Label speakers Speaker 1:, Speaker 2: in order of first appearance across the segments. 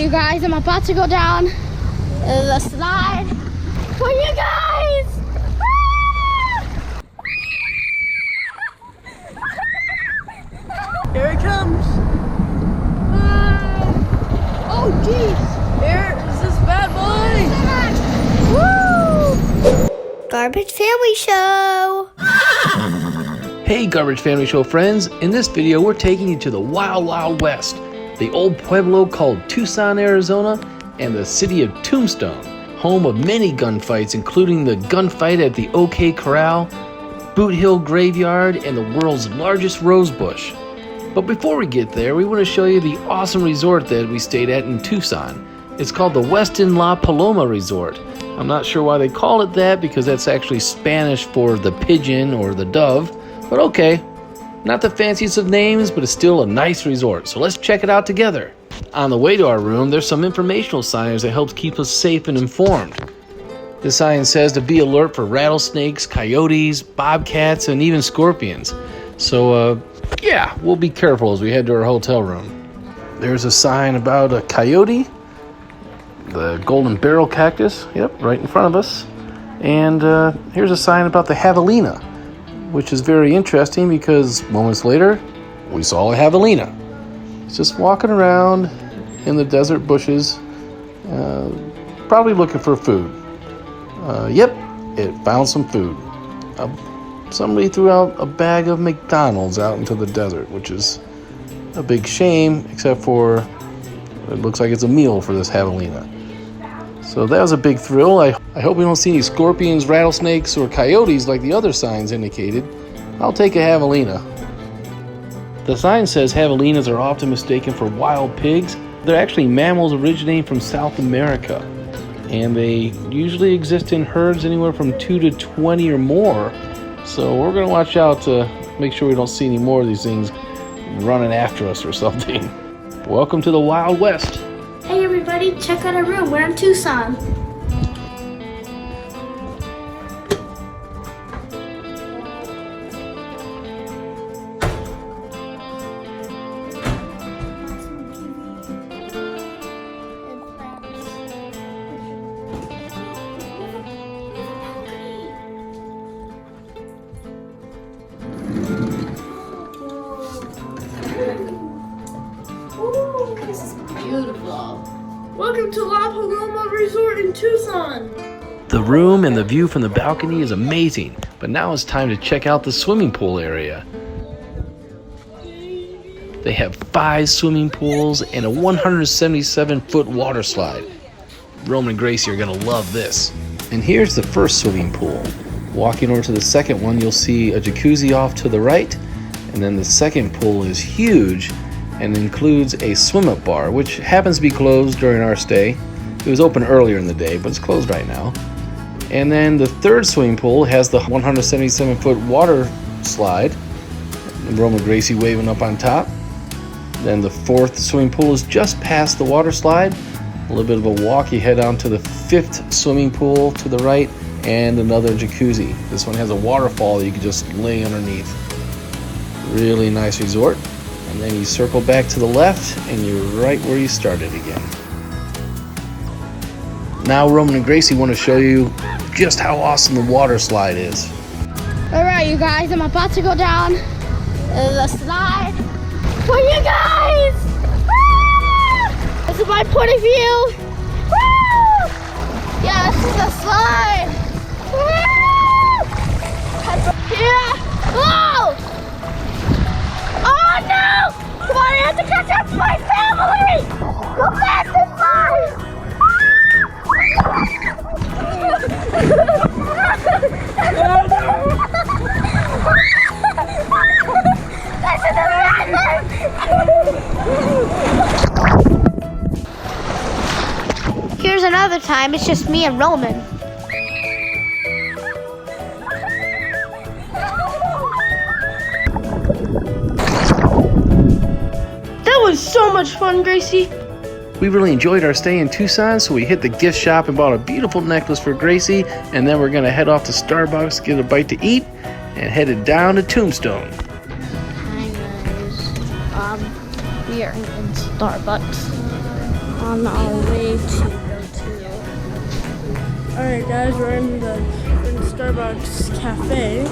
Speaker 1: you guys, I'm about to go down the slide for you guys.
Speaker 2: Here it comes.
Speaker 1: Oh geez.
Speaker 2: Here is this bad boy.
Speaker 1: Woo! Garbage Family Show.
Speaker 3: Hey Garbage Family Show friends, in this video we're taking you to the Wild Wild West, the old pueblo called Tucson, Arizona, and the city of Tombstone, home of many gunfights including the gunfight at the OK Corral, Boot Hill Graveyard, and the world's largest rose bush. But before we get there, we want to show you the awesome resort that we stayed at in Tucson. It's called the Westin La Paloma Resort. I'm not sure why they call it that because that's actually Spanish for the pigeon or the dove. But okay, not the fanciest of names, but it's still a nice resort, so let's check it out together. On the way to our room, there's some informational signage that helps keep us safe and informed. The sign says to be alert for rattlesnakes, coyotes, bobcats, and even scorpions. So, yeah, we'll be careful as we head to our hotel room. There's a sign about a coyote, the golden barrel cactus, yep, right in front of us. And here's a sign about the javelina, which is very interesting because moments later, we saw a javelina. It's just walking around in the desert bushes, probably looking for food. Yep, it found some food. Somebody threw out a bag of McDonald's out into the desert, which is a big shame, except for it looks like it's a meal for this javelina. So that was a big thrill. I hope we don't see any scorpions, rattlesnakes, or coyotes like the other signs indicated. I'll take a javelina. The sign says javelinas are often mistaken for wild pigs. They're actually mammals originating from South America, and they usually exist in herds anywhere from 2 to 20 or more. So we're going to watch out to make sure we don't see any more of these things running after us or something. Welcome to the Wild West.
Speaker 1: Hey everybody, check out our room. We're in Tucson. This is beautiful.
Speaker 2: Welcome to La Paloma Resort in Tucson.
Speaker 3: The room and the view from the balcony is amazing, but now it's time to check out the swimming pool area. They have 5 swimming pools and a 177-foot water slide. Roman and Gracey are going to love this. And here's the first swimming pool. Walking over to the second one, you'll see a jacuzzi off to the right, and then the second pool is huge and includes a swim-up bar, which happens to be closed during our stay. It was open earlier in the day, but it's closed right now. And then the third swimming pool has the 177-foot water slide, and Roman and Gracey waving up on top. Then the fourth swimming pool is just past the water slide. A little bit of a walk, you head on to the 5th swimming pool to the right, and another jacuzzi. This one has a waterfall you can just lay underneath. Really nice resort. And then you circle back to the left and you're right where you started again. Now Roman and Gracey want to show you just how awesome the water slide is.
Speaker 1: Alright you guys, I'm about to go down the slide for you guys! Woo! This is my point of view. Woo! Yeah, this is the slide. Woo! Yeah! Whoa! Oh no! Come on, I have to catch up to my family! Go fast and fly! Here's another time, it's just me and Roman.
Speaker 2: That was so much fun, Gracey.
Speaker 3: We really enjoyed our stay in Tucson, so we hit the gift shop and bought a beautiful necklace for Gracey, and then we're going to head off to Starbucks, get a bite to eat, and headed down to Tombstone.
Speaker 1: Hi guys, we are in Starbucks. on our way to go to.
Speaker 2: Alright guys, we're in the Starbucks cafe.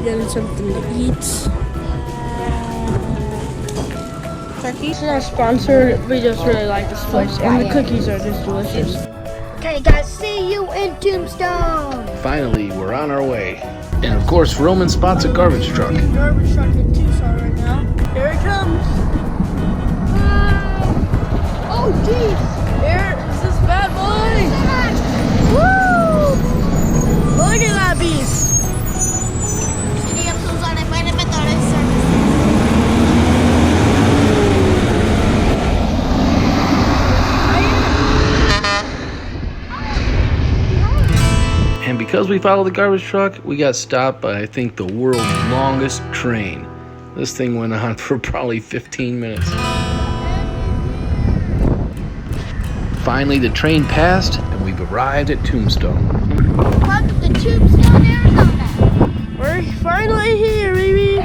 Speaker 2: Getting something to eat.
Speaker 1: Turkey.
Speaker 2: This is our sponsor. We just really like this place. And the cookies are just delicious.
Speaker 1: Okay guys, see you in Tombstone.
Speaker 3: Finally, we're on our way. And of course, Roman spots a garbage truck.
Speaker 2: Garbage truck in Tucson right now. Here it comes.
Speaker 1: Oh jeez.
Speaker 2: Here is this bad boy.
Speaker 1: Woo!
Speaker 2: Look at that beast.
Speaker 3: And because we followed the garbage truck, we got stopped by, I think, the world's longest train. This thing went on for probably 15 minutes. Finally, the train passed, and we've arrived at Tombstone.
Speaker 1: Welcome to Tombstone, Arizona.
Speaker 2: We're finally here, baby.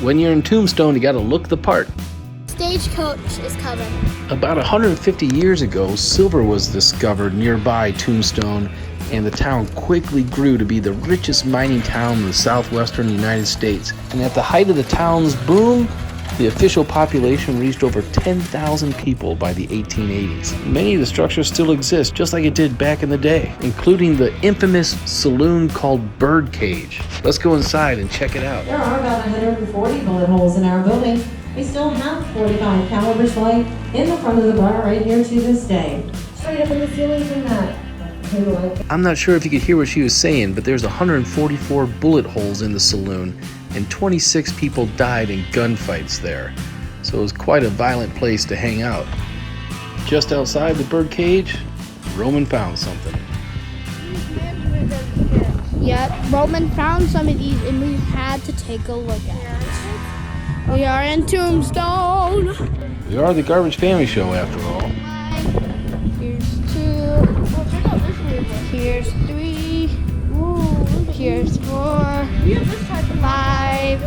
Speaker 3: When you're in Tombstone, you gotta look the part.
Speaker 1: Stagecoach is coming.
Speaker 3: About 150 years ago, silver was discovered nearby Tombstone, and the town quickly grew to be the richest mining town in the southwestern United States. And at the height of the town's boom, the official population reached over 10,000 people by the 1880s. Many of the structures still exist, just like it did back in the day, including the infamous saloon called Birdcage. Let's go inside and check it out.
Speaker 4: There are about 140 bullet holes in our building. We still have 45 caliber slide in the front of the bar right here to this day. Straight up in the ceilings in that.
Speaker 3: I'm not sure if you could hear what she was saying, but there's 144 bullet holes in the saloon, and 26 people died in gunfights there. So it was quite a violent place to hang out. Just outside the Birdcage, Roman found something.
Speaker 1: Yep, Roman found some of these and we had to take a look at it. We are in Tombstone.
Speaker 3: We are the Garbage Family Show, after all.
Speaker 1: Here's 2. Here's 3. Here's 4. 5.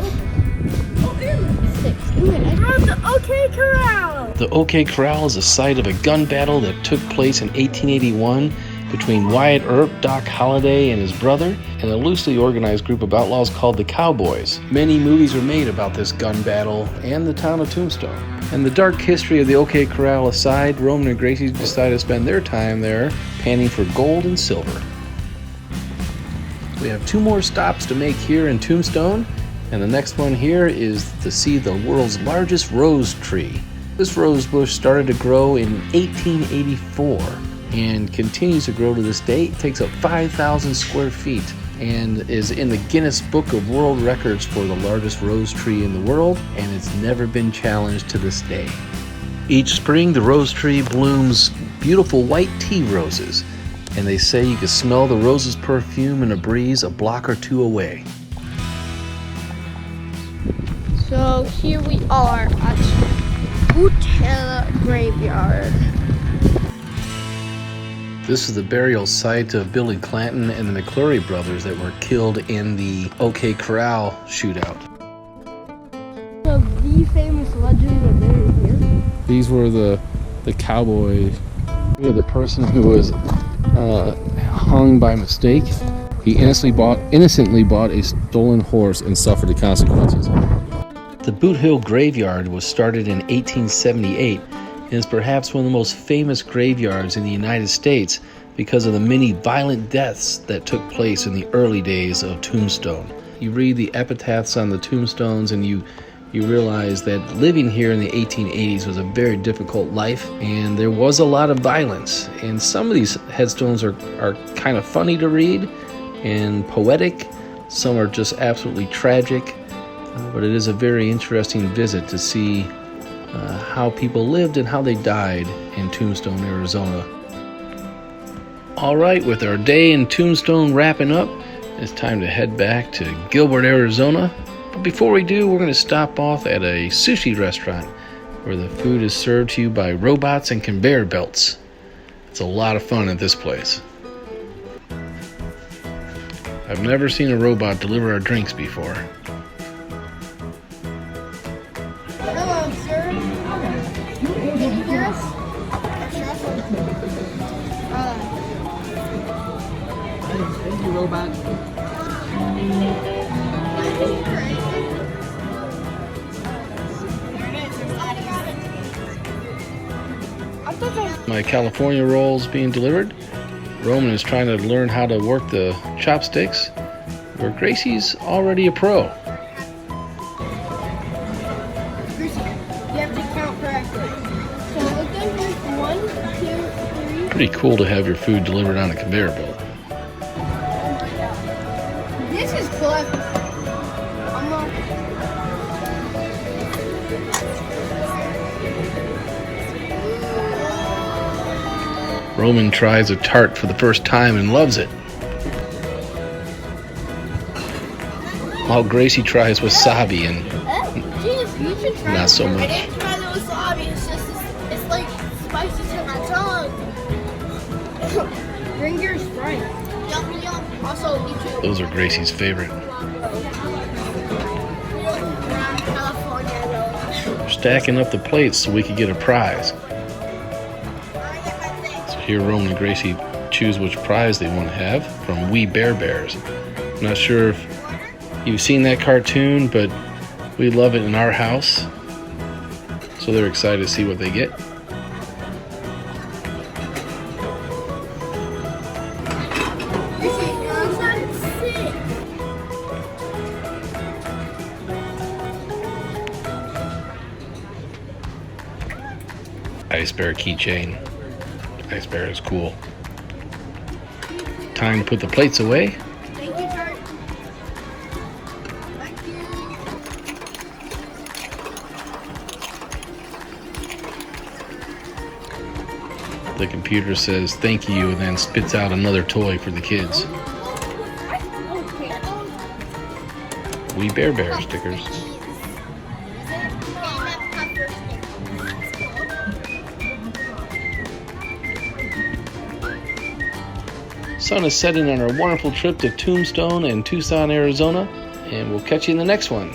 Speaker 1: 6.
Speaker 2: We're at the OK Corral.
Speaker 3: The OK Corral is the site of a gun battle that took place in 1881 between Wyatt Earp, Doc Holliday, and his brother, and a loosely organized group of outlaws called the Cowboys. Many movies were made about this gun battle and the town of Tombstone. And the dark history of the OK Corral aside, Roman and Gracey decided to spend their time there panning for gold and silver. We have 2 more stops to make here in Tombstone, and the next one here is to see the world's largest rose tree. This rose bush started to grow in 1884 and continues to grow to this day. It takes up 5,000 square feet and is in the Guinness Book of World Records for the largest rose tree in the world, and it's never been challenged to this day. Each spring, the rose tree blooms beautiful white tea roses, and they say you can smell the rose's perfume in a breeze a block or 2 away.
Speaker 1: So here we are at Hotel Graveyard.
Speaker 3: This is the burial site of Billy Clanton and the McClure brothers that were killed in the OK Corral shootout.
Speaker 1: So the famous legends are buried here.
Speaker 3: These were the cowboys. We had the person who was hung by mistake. He innocently bought a stolen horse and suffered the consequences. The Boot Hill Graveyard was started in 1878 and is perhaps one of the most famous graveyards in the United States because of the many violent deaths that took place in the early days of Tombstone. You read the epitaphs on the tombstones and you realize that living here in the 1880s was a very difficult life, and there was a lot of violence. And some of these headstones are kind of funny to read and poetic. Some are just absolutely tragic. But it is a very interesting visit to see how people lived and how they died in Tombstone, Arizona. All right, with our day in Tombstone wrapping up, it's time to head back to Gilbert, Arizona. But before we do, we're going to stop off at a sushi restaurant where the food is served to you by robots and conveyor belts. It's a lot of fun at this place. I've never seen a robot deliver our drinks before.
Speaker 1: Hello, sir.
Speaker 2: robot.
Speaker 3: My California rolls being delivered. Roman is trying to learn how to work the chopsticks, where Gracey's already a pro.
Speaker 1: Gracey, you have to count correctly. So look at this. 1, 2, 3.
Speaker 3: Pretty cool to have your food delivered on a conveyor belt.
Speaker 1: This is clever. I'm not.
Speaker 3: Roman tries a tart for the first time and loves it, while Gracey tries wasabi and
Speaker 1: You should try
Speaker 3: not so
Speaker 1: it.
Speaker 3: much.
Speaker 1: I didn't try the wasabi. It's like spicy to my tongue. Bring your Sprite. Yum, yum. Also, you too.
Speaker 3: Those are Gracey's favorite.
Speaker 1: California.
Speaker 3: We're stacking up the plates so we could get a prize. So here Roman and Gracey choose which prize they want to have from We Bear Bears. I'm not sure if you've seen that cartoon, but we love it in our house. So they're excited to see what they get. Ice Bear keychain. Ice Bear is cool. Time to put the plates away.
Speaker 1: Thank you, George. Thank you.
Speaker 3: The computer says thank you and then spits out another toy for the kids. We Bear Bear stickers. Sun is setting on our wonderful trip to Tombstone and Tucson, Arizona, and we'll catch you in the next one.